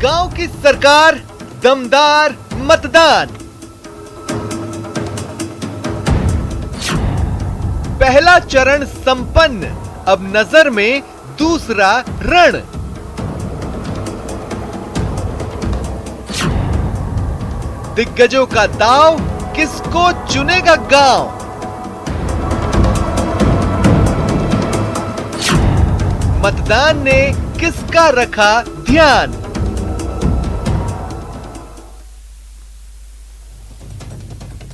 गांव की सरकार, दमदार मतदान। पहला चरण संपन्न, अब नजर में दूसरा रण। दिग्गजों का दांव, किसको चुनेगा गांव? मतदान ने किसका रखा ध्यान?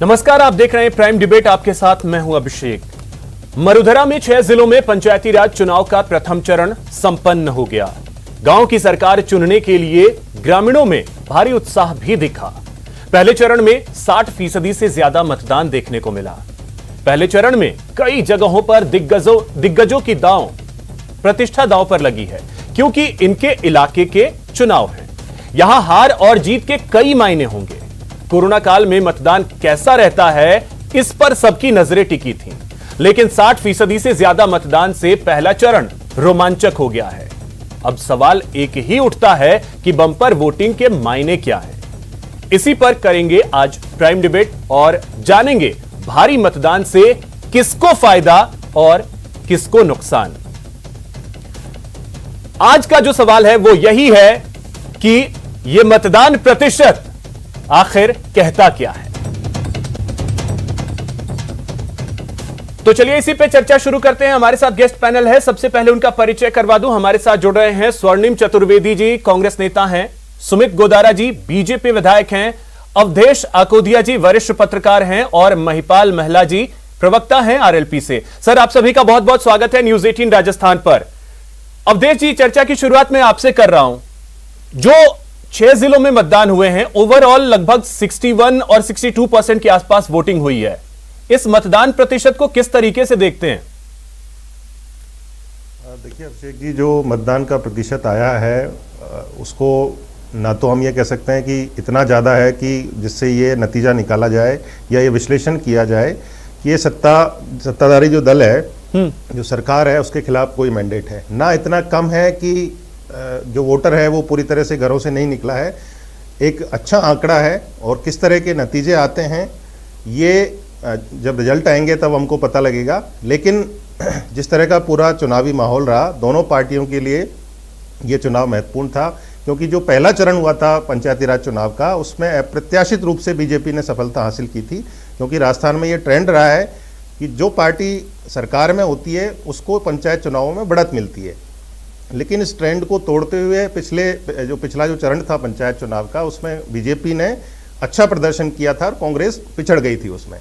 नमस्कार, आप देख रहे हैं प्राइम डिबेट। आपके साथ मैं हूं अभिषेक। मरुधरा में 6 जिलों में पंचायती राज चुनाव का प्रथम चरण संपन्न हो गया। गांव की सरकार चुनने के लिए ग्रामीणों में भारी उत्साह भी दिखा। पहले चरण में 60% से ज्यादा मतदान देखने को मिला। पहले चरण में कई जगहों पर दिग्गजों की प्रतिष्ठा दांव पर लगी है, क्योंकि इनके इलाके के चुनाव हैं। यहां हार और जीत के कई मायने होंगे। कोरोना काल में मतदान कैसा रहता है, इस पर सबकी नजरें टिकी थीं। लेकिन 60% से ज्यादा मतदान से पहला चरण रोमांचक हो गया है। अब सवाल एक ही उठता है कि बम्पर वोटिंग के मायने क्या है। इसी पर करेंगे आज प्राइम डिबेट और जानेंगे भारी मतदान से किसको फायदा और किसको नुकसान। आज का जो सवाल है वो यही है कि यह मतदान प्रतिशत आखिर कहता क्या है। तो चलिए इसी पे चर्चा शुरू करते हैं। हमारे साथ गेस्ट पैनल है। सबसे पहले उनका परिचय करवा दूं। हमारे साथ जुड़ रहे हैं स्वर्णिम चतुर्वेदी जी, कांग्रेस नेता हैं। सुमित गोदारा जी, बीजेपी विधायक हैं। अवधेश आकोदिया जी, वरिष्ठ पत्रकार हैं। और महिपाल महला जी, प्रवक्ता हैं आरएलपी से। सर, आप सभी का बहुत बहुत स्वागत है न्यूज 18 राजस्थान पर। अवधेश जी, चर्चा की शुरुआत मैं आपसे कर रहा हूं। जो 6 जिलों में मतदान हुए हैं, ओवरऑल लगभग 61 और 62% के आसपास वोटिंग हुई है। इस मतदान प्रतिशत को किस तरीके से देखते हैं? देखिए अभिषेक जी, जो मतदान का प्रतिशत आया है उसको ना तो हम ये कह सकते हैं कि इतना ज़्यादा है कि जिससे ये नतीजा निकाला जाए या ये विश्लेषण किया जाए कि ये सत्ताधारी जो दल है, जो सरकार है, उसके खिलाफ कोई मैंडेट है। ना इतना कम है कि जो वोटर है वो पूरी तरह से घरों से नहीं निकला है। एक अच्छा आंकड़ा है और किस तरह के नतीजे आते हैं ये जब रिजल्ट आएंगे तब हमको पता लगेगा। लेकिन जिस तरह का पूरा चुनावी माहौल रहा, दोनों पार्टियों के लिए ये चुनाव महत्वपूर्ण था, क्योंकि जो पहला चरण हुआ था पंचायती राज चुनाव का, उसमें अप्रत्याशित रूप से बीजेपी ने सफलता हासिल की थी। क्योंकि राजस्थान में ये ट्रेंड रहा है कि जो पार्टी सरकार में होती है उसको पंचायत चुनावों में बढ़त मिलती है। लेकिन इस ट्रेंड को तोड़ते हुए पिछला जो चरण था पंचायत चुनाव का, उसमें बीजेपी ने अच्छा प्रदर्शन किया था और कांग्रेस पिछड़ गई थी उसमें।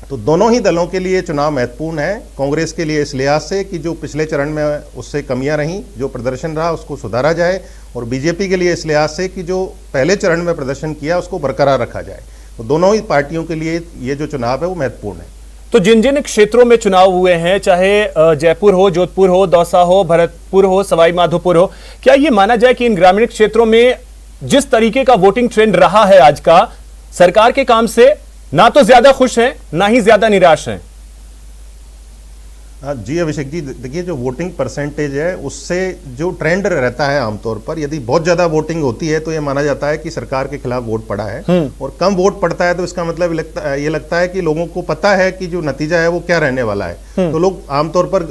तो दोनों ही दलों के लिए चुनाव महत्वपूर्ण है। कांग्रेस के लिए इस लिहाज से कि जो पिछले चरण में उससे कमियां रहीं, जो प्रदर्शन रहा उसको सुधारा जाए, और बीजेपी के लिए इस लिहाज से कि जो पहले चरण में प्रदर्शन किया उसको बरकरार रखा जाए। तो दोनों ही पार्टियों के लिए ये जो चुनाव है वो महत्वपूर्ण है। तो जिन जिन क्षेत्रों में चुनाव हुए हैं, चाहे जयपुर हो, जोधपुर हो, दौसा हो, भरतपुर हो, सवाई माधोपुर हो, क्या ये माना जाए कि इन ग्रामीण क्षेत्रों में जिस तरीके का वोटिंग ट्रेंड रहा है आज का, सरकार के काम से ना तो ज्यादा खुश हैं ना ही ज्यादा निराश हैं? जी अभिषेक जी, देखिए जो वोटिंग परसेंटेज है उससे जो ट्रेंड रहता है आमतौर पर, यदि बहुत ज्यादा वोटिंग होती है तो ये माना जाता है कि सरकार के खिलाफ वोट पड़ा है, और कम वोट पड़ता है तो इसका मतलब ये लगता है कि लोगों को पता है कि जो नतीजा है वो क्या रहने वाला है। तो लोग आमतौर पर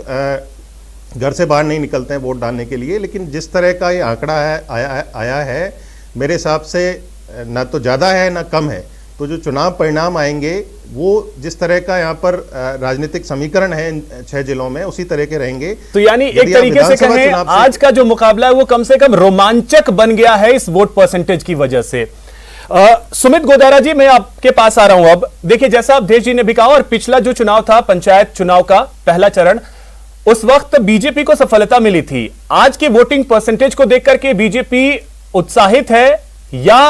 घर से बाहर नहीं निकलते हैं वोट डालने के लिए। लेकिन जिस तरह का ये आंकड़ा आया है, मेरे हिसाब से ना तो ज्यादा है ना कम है। तो जो चुनाव परिणाम आएंगे वो जिस तरह का यहाँ पर राजनीतिक समीकरण है इन 6 जिलों में, उसी तरह के रहेंगे। तो यानी एक तरीके से कहें, आज का जो मुकाबला है वो कम से कम रोमांचक बन गया है इस वोट परसेंटेज की वजह से। सुमित गोदारा जी, मैं आपके पास आ रहा हूं। अब देखिए, जैसा अवधेश जी ने भी कहा, और पिछला जो चुनाव था पंचायत चुनाव का पहला चरण, उस वक्त बीजेपी को सफलता मिली थी। आज के वोटिंग परसेंटेज को देख करके बीजेपी उत्साहित है या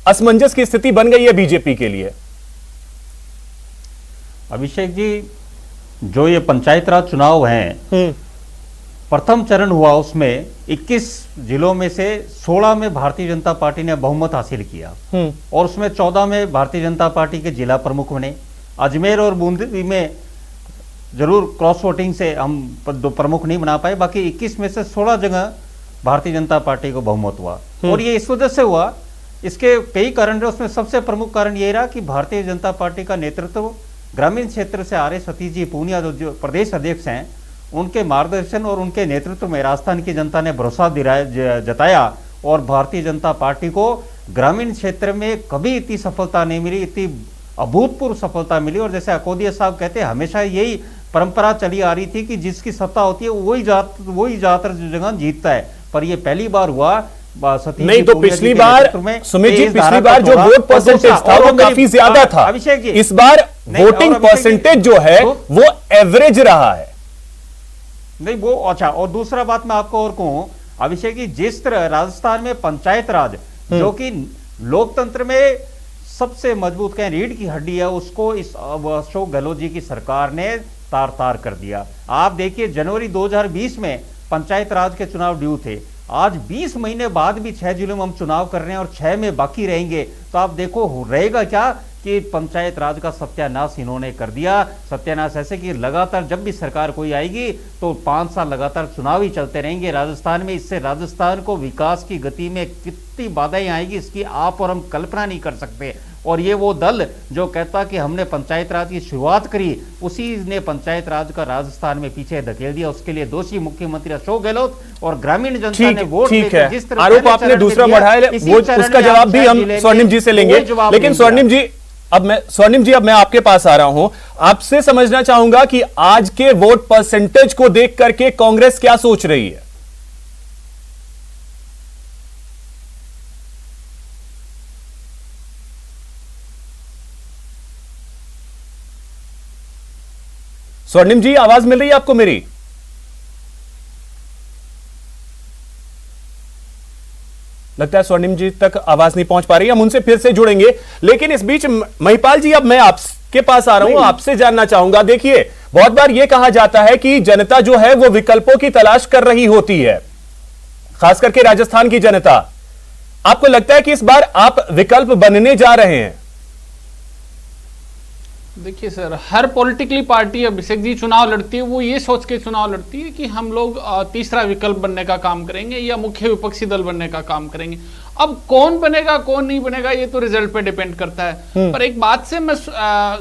असमंजस की स्थिति बन गई है बीजेपी के लिए? अभिषेक जी, जो ये पंचायत राज चुनाव हैं, प्रथम चरण हुआ उसमें 21 जिलों में से 16 में भारतीय जनता पार्टी ने बहुमत हासिल किया, और उसमें 14 में भारतीय जनता पार्टी के जिला प्रमुख बने। अजमेर और बूंदी में जरूर क्रॉस वोटिंग से हम प्रमुख नहीं बना पाए, बाकी 21 में से 16 जगह भारतीय जनता पार्टी को बहुमत हुआ। और ये इस वजह से हुआ, इसके कई कारण रहे, उसमें सबसे प्रमुख कारण ये रहा कि भारतीय जनता पार्टी का नेतृत्व ग्रामीण क्षेत्र से आ रहे सतीश जी पूनिया जो प्रदेश अध्यक्ष हैं, उनके मार्गदर्शन और उनके नेतृत्व में राजस्थान की जनता ने भरोसा जताया और भारतीय जनता पार्टी को ग्रामीण क्षेत्र में कभी इतनी सफलता नहीं मिली, इतनी अभूतपूर्व सफलता मिली। और जैसे अकोदिया साहब कहते हैं, हमेशा यही परंपरा चली आ रही थी कि जिसकी सत्ता होती है वही ज्यादातर जगह जीतता है, पर यह पहली बार हुआ। नहीं तो पिछली बार सुमित जी, पिछली बार जो वोट परसेंटेज था वो काफी ज्यादा था। अभिषेक जी, इस बार वोटिंग परसेंटेज जो है वो एवरेज रहा है। नहीं वो अच्छा, और दूसरा बात मैं आपको और कहूं अभिषेक जी, जिस तरह राजस्थान में पंचायत राज जो कि लोकतंत्र में सबसे मजबूत कहें रीढ़ की हड्डी है, उसको इस अशोक गहलोत जी की सरकार ने तार तार कर दिया। आप देखिए जनवरी 2020 में पंचायत राज के चुनाव ड्यू थे, आज 20 महीने बाद भी 6 जिलों में हम चुनाव कर रहे हैं और 6 में बाकी रहेंगे। तो आप देखो रहेगा क्या कि पंचायत राज का सत्यानाश इन्होंने कर दिया। सत्यानाश ऐसे कि लगातार जब भी सरकार कोई आएगी तो 5 साल लगातार चुनाव ही चलते रहेंगे राजस्थान में। इससे राजस्थान को विकास की गति में कितनी बाधाएं आएगी इसकी आप और हम कल्पना नहीं कर सकते। और ये वो दल जो कहता कि हमने पंचायत राज की शुरुआत करी, उसी ने पंचायत राज का राजस्थान में पीछे धकेल दिया। उसके लिए दोषी मुख्यमंत्री अशोक गहलोत और ग्रामीण जनता ने वोट देकर जिस तरह आरोप आपने दूसरा बढ़ाया वो उसका जवाब भी हम स्वर्णिम जी से लेंगे। लेकिन स्वर्णिम जी अब मैं आपके पास आ रहा हूं, आपसे समझना चाहूंगा कि आज के वोट परसेंटेज को देख करके कांग्रेस क्या सोच रही है। स्वर्णिम जी आवाज मिल रही है आपको मेरी? लगता है स्वर्णिम जी तक आवाज नहीं पहुंच पा रही, हम उनसे फिर से जुड़ेंगे। लेकिन इस बीच महिपाल जी अब मैं आपके पास आ रहा हूं, आपसे जानना चाहूंगा। देखिए बहुत बार यह कहा जाता है कि जनता जो है वो विकल्पों की तलाश कर रही होती है, खास करके राजस्थान की जनता। आपको लगता है कि इस बार आप विकल्प बनने जा रहे हैं? देखिए सर, हर पॉलिटिकली पार्टी अभिषेक जी चुनाव लड़ती है वो ये सोच के चुनाव लड़ती है कि हम लोग तीसरा विकल्प बनने का काम करेंगे या मुख्य विपक्षी दल बनने का काम करेंगे। अब कौन बनेगा कौन नहीं बनेगा ये तो रिजल्ट पे डिपेंड करता है। पर एक बात से मैं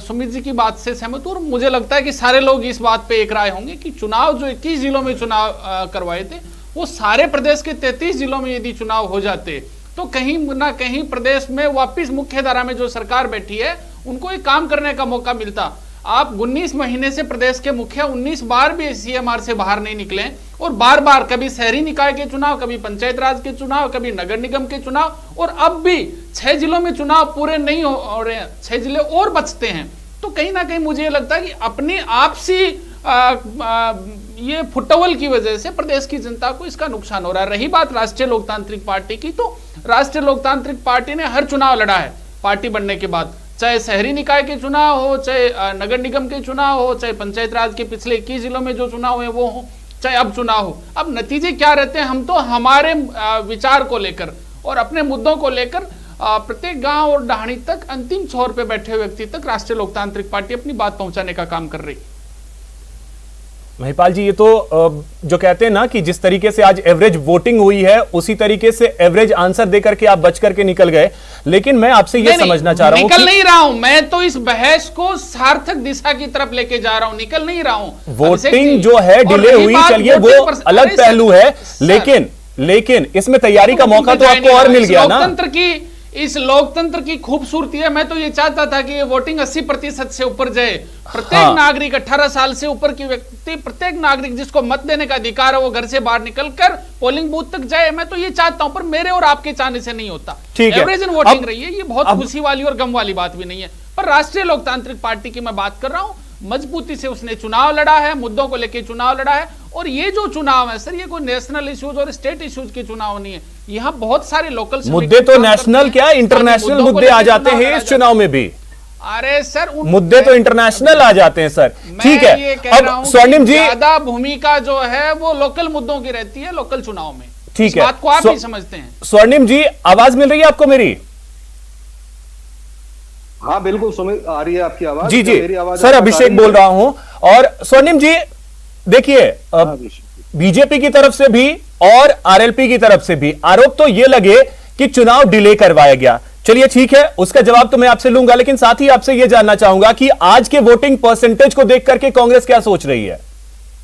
सुमित जी की बात से सहमत हूं और मुझे लगता है कि सारे लोग इस बात पे एक राय होंगे कि चुनाव जो 21 जिलों में चुनाव करवाए थे वो सारे प्रदेश के 33 जिलों में यदि चुनाव हो जाते तो कहीं ना कहीं प्रदेश में वापिस मुख्य धारा में जो सरकार बैठी है उनको एक काम करने का मौका मिलता। आप 19 महीने से प्रदेश के मुखिया 19 बार भी सीएमआर से बाहर नहीं निकले और बार बार कभी शहरी निकाय के चुनाव, कभी पंचायत राज के चुनाव, कभी नगर निगम के चुनाव, और अब भी 6 जिलों में चुनाव पूरे नहीं हो रहे हैं, 6 जिले और बचते हैं। तो कहीं ना कहीं मुझे ये लगता है कि अपनी आपसी ये फुटबॉल की वजह से प्रदेश की जनता को इसका नुकसान हो रहा है। रही बात राष्ट्रीय लोकतांत्रिक पार्टी की, तो राष्ट्रीय लोकतांत्रिक पार्टी ने हर चुनाव लड़ा है पार्टी बनने के बाद, चाहे शहरी निकाय के चुनाव हो, चाहे नगर निगम के चुनाव हो, चाहे पंचायत राज के पिछले 21 जिलों में जो चुनाव हुए वो हो, चाहे अब चुनाव हो। अब नतीजे क्या रहते हैं, हम तो हमारे विचार को लेकर और अपने मुद्दों को लेकर प्रत्येक गांव और ढाणी तक अंतिम छोर पे बैठे हुए व्यक्ति तक राष्ट्रीय लोकतांत्रिक पार्टी अपनी बात पहुंचाने का काम कर रही। महिपाल जी, ये तो जो कहते हैं ना कि जिस तरीके से आज एवरेज वोटिंग हुई है उसी तरीके से एवरेज आंसर देकर के आप बच करके निकल गए। लेकिन मैं आपसे ये समझना चाह रहा हूं, निकल नहीं रहा हूं मैं, तो इस बहस को सार्थक दिशा की तरफ लेके जा रहा हूं, निकल नहीं रहा हूं। वोटिंग जो है डिले हुई, चलिए वो अलग पहलू है, लेकिन इसमें तैयारी का मौका तो आपको और मिल गया ना। इस लोकतंत्र की खूबसूरती है। मैं तो ये चाहता था कि ये वोटिंग 80% से ऊपर जाए। प्रत्येक नागरिक 18 साल से ऊपर की व्यक्ति, प्रत्येक नागरिक जिसको मत देने का अधिकार है वो घर से बाहर निकलकर पोलिंग बूथ तक जाए। मैं तो ये चाहता हूं, पर मेरे और आपके चाहने से नहीं होता। एवरेज इन वोटिंग रही है, ये बहुत खुशी वाली और गम वाली बात भी नहीं है। पर राष्ट्रीय लोकतांत्रिक पार्टी की मैं बात कर रहा हूं, मजबूती से उसने चुनाव लड़ा है, मुद्दों को लेकर चुनाव लड़ा है। और ये जो चुनाव है सर, ये कोई नेशनल इश्यूज और स्टेट इश्यूज के चुनाव नहीं है। यहाँ बहुत सारे लोकल मुद्दे तो नेशनल क्या इंटरनेशनल मुद्दे आ जाते हैं इस चुनाव में भी। अरे सर, मुद्दे तो इंटरनेशनल आ जाते हैं सर। ठीक है, अब स्वर्णिम जी, ज्यादा भूमिका जो है वो लोकल मुद्दों की रहती है लोकल चुनाव में। ठीक है, बात को आप ही समझते हैं। स्वर्णिम जी, आवाज मिल रही है आपको मेरी? हाँ बिल्कुल सुमित, आ रही है आपकी आवाज। जी जी सर, अभिषेक बोल रहा हूं। और स्वर्णिम जी देखिए बीजेपी की तरफ से भी और आरएलपी की तरफ से भी आरोप तो यह लगे कि चुनाव डिले करवाया गया। चलिए ठीक है, उसका जवाब तो मैं आपसे लूंगा, लेकिन साथ ही आपसे यह जानना चाहूंगा कि आज के वोटिंग परसेंटेज को देख करके कांग्रेस क्या सोच रही है।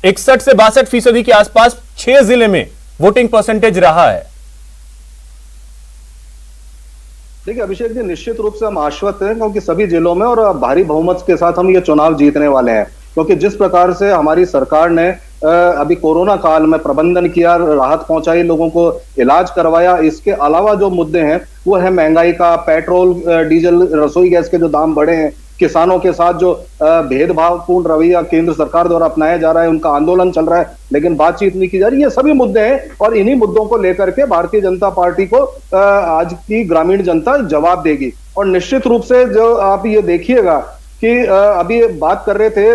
61 से 62% के आसपास 6 जिले में वोटिंग परसेंटेज रहा है। देखिए अभिषेक जी, निश्चित रूप से हम आश्वस्त हैं क्योंकि सभी जिलों में और भारी बहुमत के साथ हम ये चुनाव जीतने वाले हैं, क्योंकि जिस प्रकार से हमारी सरकार ने अभी कोरोना काल में प्रबंधन किया, राहत पहुंचाई, लोगों को इलाज करवाया, इसके अलावा जो मुद्दे हैं वो है महंगाई का, पेट्रोल डीजल रसोई गैस के जो दाम बढ़े हैं, किसानों के साथ जो भेदभावपूर्ण रवैया केंद्र सरकार द्वारा अपनाया जा रहा है, उनका आंदोलन चल रहा है लेकिन बातचीत नहीं की जा रही, ये सभी मुद्दे हैं और इन्हीं मुद्दों को लेकर के भारतीय जनता पार्टी को आज की ग्रामीण जनता जवाब देगी। और निश्चित रूप से जो आप ये देखिएगा कि अभी बात कर रहे थे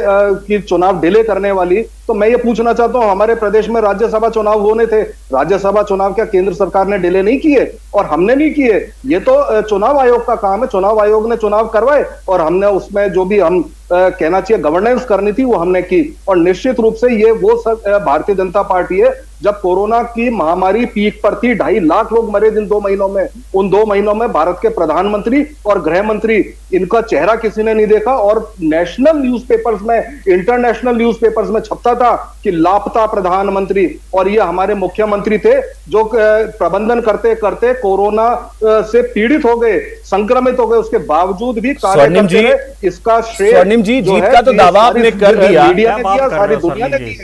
कि चुनाव डिले करने वाली, तो मैं ये पूछना चाहता हूं, हमारे प्रदेश में राज्यसभा चुनाव होने थे, राज्यसभा चुनाव क्या केंद्र सरकार ने डिले नहीं किए और हमने नहीं किए? ये तो चुनाव आयोग का काम है, चुनाव आयोग ने चुनाव करवाए और हमने उसमें जो भी हम कहना चाहिए गवर्नेंस करनी थी वो हमने की। और निश्चित रूप से ये वो भारतीय जनता पार्टी है, जब कोरोना की महामारी पीक पर थी, 2.5 लाख लोग मरे जिन 2 महीनों में, उन 2 महीनों में भारत के प्रधानमंत्री और गृह मंत्री, इनका चेहरा किसी ने नहीं देखा और नेशनल न्यूज़पेपर्स में, इंटरनेशनल न्यूज़पेपर्स में छपता था कि लापता प्रधानमंत्री, और ये हमारे मुख्यमंत्री थे जो प्रबंधन करते करते कोरोना से पीड़ित हो गए, संक्रमित हो गए, उसके बावजूद भी कार्य करते रहे। इसका श्रेय स्वर्णिम जी, जीत का तो दावा आपने कर दिया, मीडिया ने दिया, सारी दुनिया ने दी।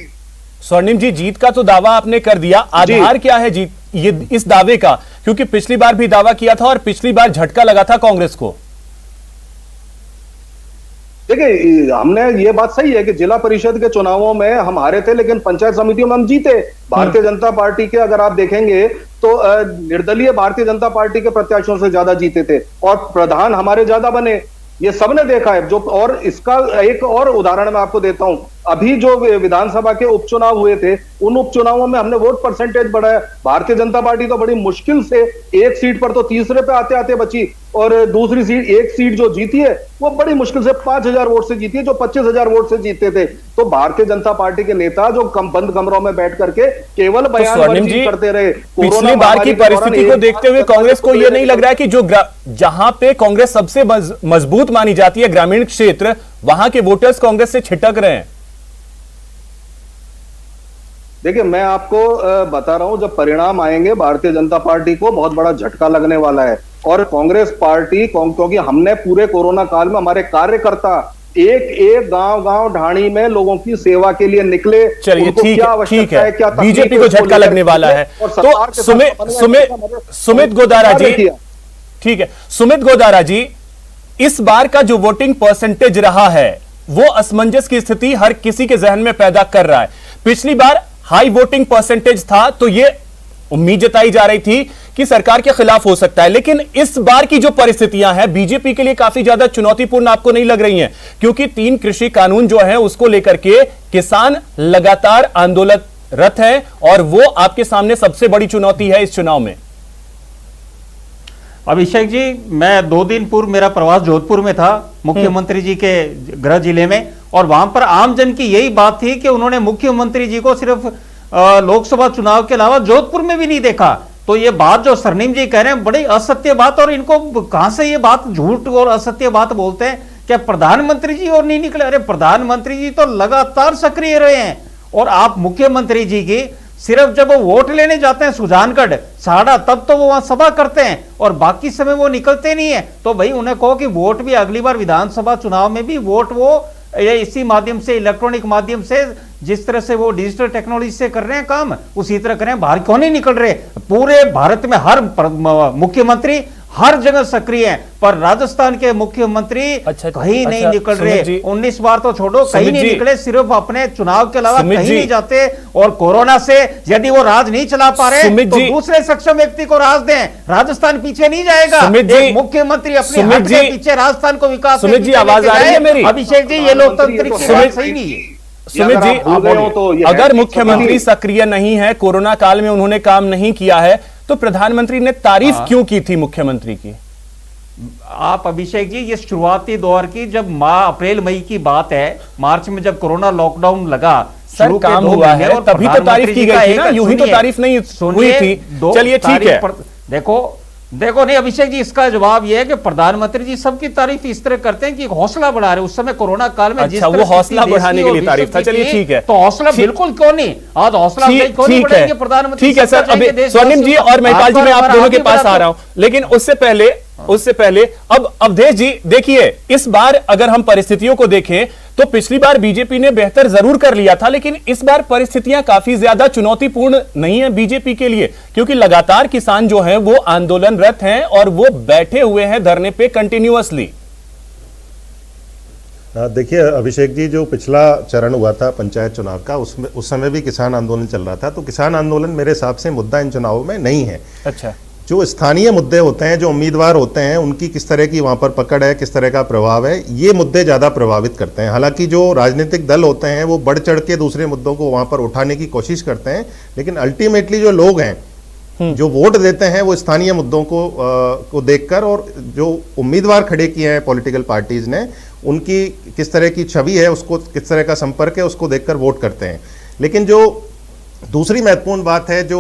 स्वर्णिम जी, जीत का तो दावा आपने कर दिया, आधार क्या है जीत ये इस दावे का? क्योंकि पिछली बार भी दावा किया था और पिछली बार झटका लगा था कांग्रेस को। देखिए हमने ये बात सही है कि जिला परिषद के चुनावों में हम हारे थे लेकिन पंचायत समितियों में हम जीते। भारतीय जनता पार्टी के अगर आप देखेंगे तो निर्दलीय भारतीय जनता पार्टी के प्रत्याशियों से ज्यादा जीते थे और प्रधान हमारे ज्यादा बने, ये सबने देखा है। जो और इसका एक और उदाहरण मैं आपको देता हूं, अभी जो विधानसभा के उपचुनाव हुए थे उन उपचुनावों में हमने वोट परसेंटेज बढ़ाया। भारतीय जनता पार्टी तो बड़ी मुश्किल से एक सीट पर तो तीसरे पे आते आते बची और दूसरी सीट, एक सीट जो जीती है वो बड़ी मुश्किल से 5,000 वोट से जीती है, जो 25,000 वोट से जीते थे। तो भारतीय जनता पार्टी के नेता जो बंद कमरों में बैठ करके केवल बयानबाजी करते रहे। पिछली बार की परिस्थिति को देखते हुए कांग्रेस को यह नहीं लग रहा है कि जो जहां पे कांग्रेस सबसे मजबूत मानी जाती है, ग्रामीण क्षेत्र, वहां के वोटर्स कांग्रेस से छिटक रहे हैं? देखिए मैं आपको बता रहा हूं, जब परिणाम आएंगे भारतीय जनता पार्टी को बहुत बड़ा झटका लगने वाला है। और कांग्रेस पार्टी, क्योंकि हमने पूरे कोरोना काल में हमारे कार्यकर्ता एक एक गांव ढाणी में लोगों की सेवा के लिए निकले। चलिए ठीक है, बीजेपी को झटका लगने वाला है। तो सुमित गोदारा जी, ठीक है, सुमित गोदारा जी, इस बार का जो वोटिंग परसेंटेज रहा है वो असमंजस की स्थिति हर किसी के जहन में पैदा कर रहा है। पिछली बार हाई वोटिंग परसेंटेज था तो यह उम्मीद जताई जा रही थी कि सरकार के खिलाफ हो सकता है, लेकिन इस बार की जो परिस्थितियां हैं बीजेपी के लिए काफी ज्यादा चुनौतीपूर्ण आपको नहीं लग रही हैं? क्योंकि 3 कृषि कानून जो है उसको लेकर के किसान लगातार आंदोलनरत हैं और वो आपके सामने सबसे बड़ी चुनौती है इस चुनाव में। अभिषेक जी, मैं 2 दिन पूर्व मेरा प्रवास जोधपुर में था, मुख्यमंत्री जी के गृह जिले में, और वहां पर आमजन की यही बात थी कि उन्होंने मुख्यमंत्री जी को सिर्फ लोकसभा चुनाव के अलावा जोधपुर में भी नहीं देखा। तो ये बात जो स्वर्णिम जी कह रहे हैं बड़ी असत्य बात, और इनको कहां से ये बात, झूठ और असत्य बात बोलते हैं? क्या प्रधानमंत्री जी और नहीं निकले? अरे प्रधानमंत्री जी तो लगातार सक्रिय रहे हैं, और आप मुख्यमंत्री जी की सिर्फ जब वो वोट लेने जाते हैं सुजानगढ़ साड़ा, तब तो वो वहां सभा करते हैं और बाकी समय वो निकलते नहीं है। तो भाई उन्हें कहो कि वोट भी अगली बार विधानसभा चुनाव में भी वोट वो इसी माध्यम से, इलेक्ट्रॉनिक माध्यम से, जिस तरह से वो डिजिटल टेक्नोलॉजी से कर रहे हैं काम, उसी तरह कर रहे हैं। बाहर क्यों नहीं निकल रहे? पूरे भारत में हर मुख्यमंत्री हर जगह सक्रिय हैं, पर राजस्थान के मुख्यमंत्री कहीं नहीं निकल रहे। 19 बार तो छोड़ो, कहीं नहीं निकले, सिर्फ अपने चुनाव के अलावा कहीं नहीं जाते। और कोरोना से यदि वो राज नहीं चला पा रहे तो दूसरे सक्षम व्यक्ति को राज दें, राजस्थान पीछे नहीं जाएगा। मुख्यमंत्री अपने हट के पीछे राजस्थान को विकास। सुमित जी, आवाज आ रही है मेरी? अभिषेक जी, ये लोकतांत्रिक सही नहीं है। सुमित जी, अगर मुख्यमंत्री सक्रिय नहीं है, कोरोना काल में उन्होंने काम नहीं किया है, तो प्रधानमंत्री ने तारीफ क्यों की थी मुख्यमंत्री की? आप अभिषेक जी, ये शुरुआती दौर की जब अप्रैल मई की बात है, मार्च में जब कोरोना लॉकडाउन लगा, सर शुरू के काम 2 हुआ महीने है और तभी तो तारीफ प्रधानमंत्री की जी गई का थी ना, यूं ही तो तारीफ नहीं हुई थी। चलिए ठीक है। देखो नहीं अभिषेक जी, इसका जवाब यह है कि प्रधानमंत्री जी सबकी तारीफ इस तरह करते हैं कि हौसला बढ़ा रहे। उस समय कोरोना काल में जिस अच्छा, तरह वो हौसला स्थिति बढ़ाने देश के लिए की तारीफ था। और विश्व की चलिए थी, ठीक है। तो हौसला बिल्कुल क्यों नहीं, आज हौसला अफजाई क्यों नहीं ठीक बढ़ाएंगे है, प्रधानमंत्री? ठीक है सर। अब स्वर्णिम जी और महिपाल जी, मैं आप दोनों के पास आ रहा हूं, लेकिन उससे पहले अब अवधेश जी देखिए, इस बार अगर हम परिस्थितियों को देखें तो पिछली बार बीजेपी ने बेहतर जरूर कर लिया था, लेकिन इस बार परिस्थितियां काफी ज्यादा चुनौतीपूर्ण नहीं है बीजेपी के लिए, क्योंकि लगातार किसान जो हैं वो आंदोलनरत हैं और वो बैठे हुए हैं धरने पे कंटिन्यूअसली। देखिए अभिषेक जी, जो पिछला चरण हुआ था पंचायत चुनाव का, उसमें उस समय भी किसान आंदोलन चल रहा था। तो किसान आंदोलन मेरे हिसाब से मुद्दा इन चुनावों में नहीं है। अच्छा, जो स्थानीय मुद्दे होते हैं, जो उम्मीदवार होते हैं, उनकी किस तरह की वहाँ पर पकड़ है, किस तरह का प्रभाव है, ये मुद्दे ज़्यादा प्रभावित करते हैं। हालांकि जो राजनीतिक दल होते हैं वो बढ़ चढ़ के दूसरे मुद्दों को वहाँ पर उठाने की कोशिश करते हैं, लेकिन अल्टीमेटली जो लोग हैं जो वोट देते हैं वो स्थानीय मुद्दों को देखकर, और जो उम्मीदवार खड़े किए हैं पॉलिटिकल पार्टीज ने, उनकी किस तरह की छवि है, उसको किस तरह का संपर्क है, उसको देखकर वोट करते हैं। लेकिन जो दूसरी महत्वपूर्ण बात है, जो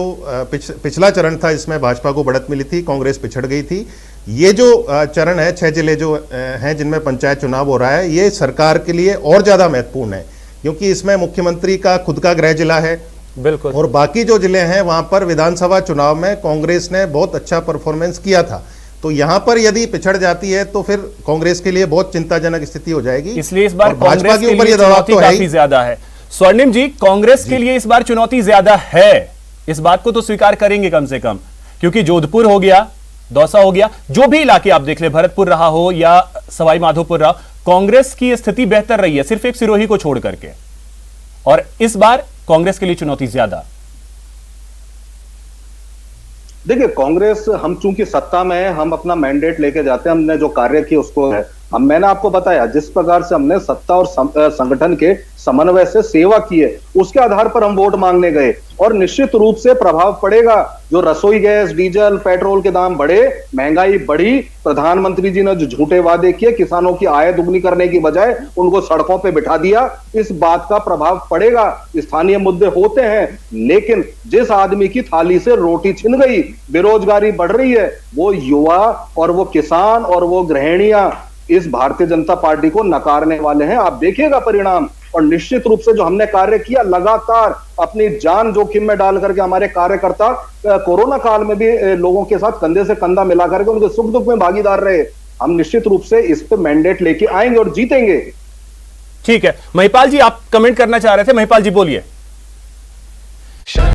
पिछला चरण था जिसमें भाजपा को बढ़त मिली थी, कांग्रेस पिछड़ गई थी, ये जो चरण है, 6 जिले जो हैं जिनमें पंचायत चुनाव हो रहा है, ये सरकार के लिए और ज़्यादा महत्वपूर्ण है, क्योंकि इसमें मुख्यमंत्री का खुद का गृह जिला है। बिल्कुल। और बाकी जो जिले हैं वहां पर विधानसभा चुनाव में कांग्रेस ने बहुत अच्छा परफॉर्मेंस किया था। तो यहां पर यदि पिछड़ जाती है तो फिर कांग्रेस के लिए बहुत चिंताजनक स्थिति हो जाएगी। इसलिए इस बार भाजपा के ऊपर ये दबाव तो है काफी ज्यादा है। स्वर्णिम जी, कांग्रेस के लिए इस बार चुनौती ज्यादा है, इस बात को तो स्वीकार करेंगे कम से कम, क्योंकि जोधपुर हो गया, दौसा हो गया, जो भी इलाके आप देख ले, भरतपुर रहा हो या सवाई माधोपुर रहा, कांग्रेस की स्थिति बेहतर रही है, सिर्फ एक सिरोही को छोड़ करके। और इस बार कांग्रेस के लिए चुनौती ज्यादा। देखिए, कांग्रेस, हम चूंकि सत्ता में है, हम अपना मैंडेट लेके जाते हैं, हमने जो कार्य किया उसको है। अब मैंने आपको बताया जिस प्रकार से हमने सत्ता और संगठन के समन्वय से सेवा की है, उसके आधार पर हम वोट मांगने गए, और निश्चित रूप से प्रभाव पड़ेगा। जो रसोई गैस, डीजल, पेट्रोल के दाम बढ़े, महंगाई बढ़ी, प्रधानमंत्री जी ने जो झूठे वादे किए, किसानों की आय दुगनी करने की बजाय उनको सड़कों पे बिठा दिया, इस बात का प्रभाव पड़ेगा। स्थानीय मुद्दे होते हैं, लेकिन जिस आदमी की थाली से रोटी छिन गई, बेरोजगारी बढ़ रही है, वो युवा और वो किसान और वो गृहिणियां इस भारतीय जनता पार्टी को नकारने वाले हैं। आप देखिएगा परिणाम। और निश्चित रूप से जो हमने कार्य किया, लगातार अपनी जान जोखिम में डाल करके हमारे कार्यकर्ता कोरोना काल में भी लोगों के साथ कंधे से कंधा मिला करके उनके सुख दुख में भागीदार रहे। हम निश्चित रूप से इस पे मैंडेट लेके आएंगे और जीतेंगे। ठीक है, महिपाल जी आप कमेंट करना चाह रहे थे, महिपाल जी बोलिए।